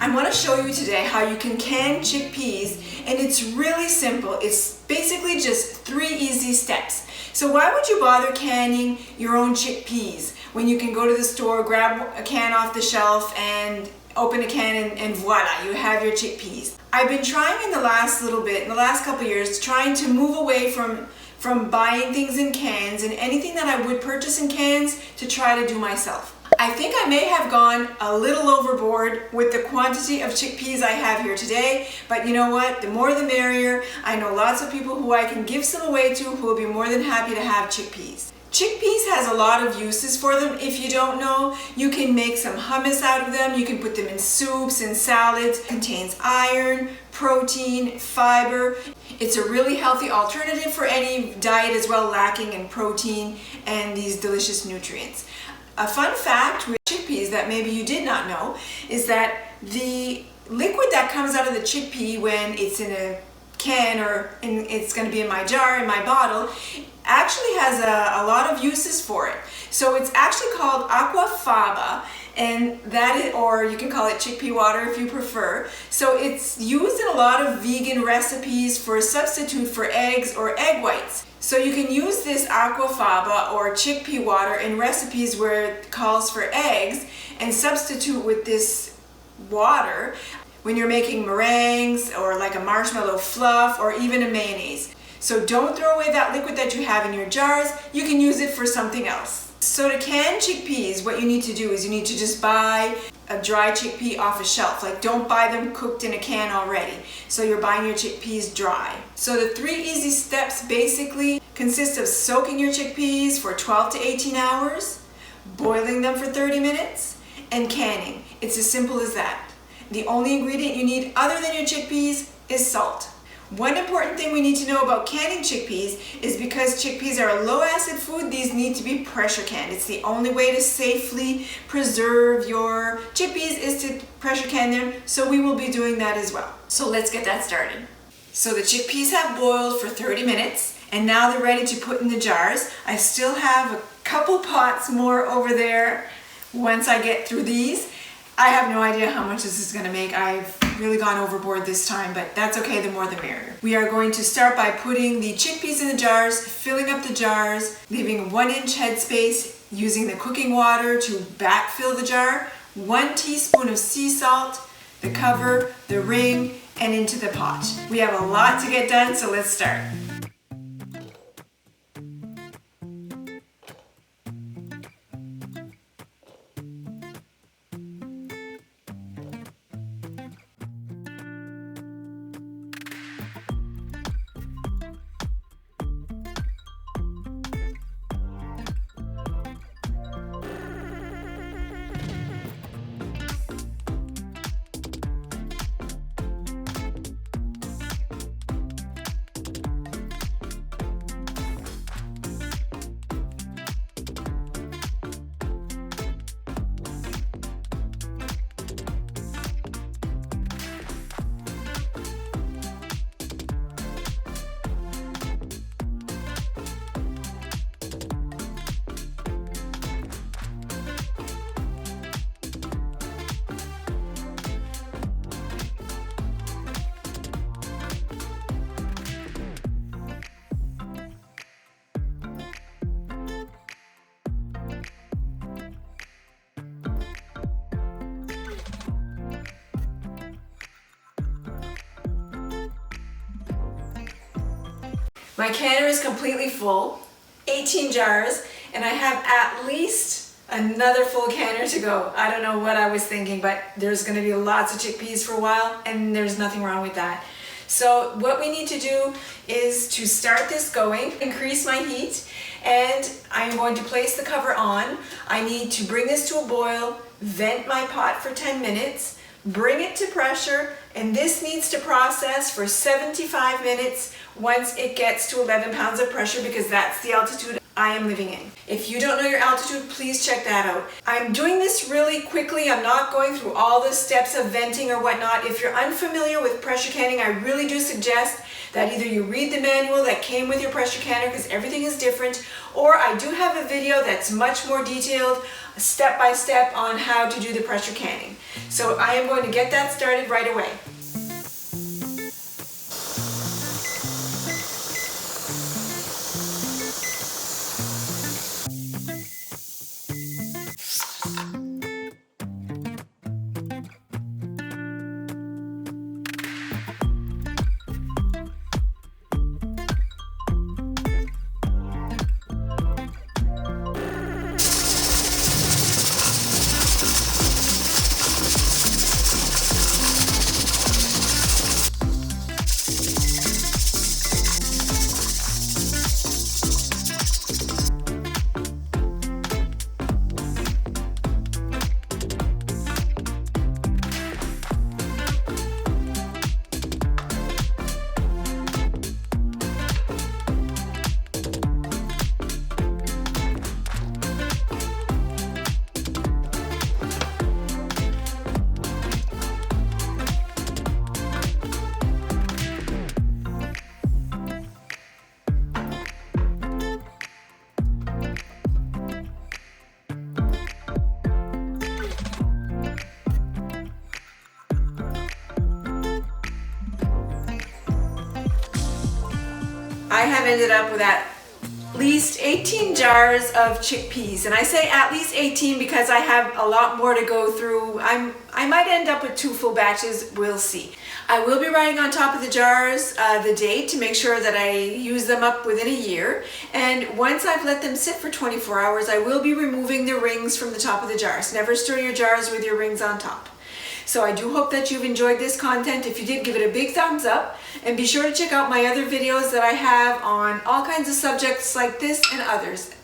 I want to show you today how you can can chickpeas, and it's really simple. It's basically just 3 easy steps. So why would you bother canning your own chickpeas when you can go to the store, grab a can off the shelf and open a can and voila, you have your chickpeas. I've been trying in the last couple years, trying to move away from buying things in cans and anything that I would purchase in cans to try to do myself. I think I may have gone a little overboard with the quantity of chickpeas I have here today, but you know what? The more the merrier. I know lots of people who I can give some away to who will be more than happy to have chickpeas. Chickpeas has a lot of uses for them. If you don't know, you can make some hummus out of them. You can put them in soups and salads. It contains iron, protein, fiber. It's a really healthy alternative for any diet as well lacking in protein and these delicious nutrients. A fun fact with chickpeas that maybe you did not know is that the liquid that comes out of the chickpea when it's in a can or it's going to be in my jar, in my bottle, actually has a lot of uses for it. So it's actually called aquafaba, and that is, or you can call it chickpea water if you prefer. So it's used in a lot of vegan recipes for a substitute for eggs or egg whites. So you can use this aquafaba or chickpea water in recipes where it calls for eggs and substitute with this water when you're making meringues or like a marshmallow fluff or even a mayonnaise. So don't throw away that liquid that you have in your jars. You can use it for something else. So to can chickpeas, what you need to do is you need to just buy a dry chickpea off a shelf. Like, don't buy them cooked in a can already. So you're buying your chickpeas dry. So the 3 easy steps basically consist of soaking your chickpeas for 12 to 18 hours, boiling them for 30 minutes, and canning. It's as simple as that. The only ingredient you need other than your chickpeas is salt. One important thing we need to know about canning chickpeas is because chickpeas are a low acid food, these need to be pressure canned. It's the only way to safely preserve your chickpeas is to pressure can them, so we will be doing that as well. So let's get that started. So the chickpeas have boiled for 30 minutes and now they're ready to put in the jars. I still have a couple pots more over there once I get through these. I have no idea how much this is going to make. I've really gone overboard this time, but that's okay, the more the merrier. We are going to start by putting the chickpeas in the jars, filling up the jars, leaving 1-inch headspace, using the cooking water to backfill the jar, 1 teaspoon of sea salt, the cover, the ring, and into the pot. We have a lot to get done, so let's start. My canner is completely full, 18 jars, and I have at least another full canner to go. I don't know what I was thinking, but there's going to be lots of chickpeas for a while, and there's nothing wrong with that. So what we need to do is to start this going, increase my heat, and I'm going to place the cover on. I need to bring this to a boil, vent my pot for 10 minutes, bring it to pressure, and this needs to process for 75 minutes once it gets to 11 pounds of pressure, because that's the altitude I am living in. If you don't know your altitude, please check that out. I'm doing this really quickly. I'm not going through all the steps of venting or whatnot. If you're unfamiliar with pressure canning, I really do suggest that either you read the manual that came with your pressure canner, because everything is different, or I do have a video that's much more detailed, step by step, on how to do the pressure canning. So I am going to get that started right away. I have ended up with at least 18 jars of chickpeas, and I say at least 18 because I have a lot more to go through. I might end up with 2 full batches, we'll see. I will be writing on top of the jars the date to make sure that I use them up within a year, and once I've let them sit for 24 hours, I will be removing the rings from the top of the jars. Never store your jars with your rings on top. So I do hope that you've enjoyed this content. If you did, give it a big thumbs up, and be sure to check out my other videos that I have on all kinds of subjects like this and others.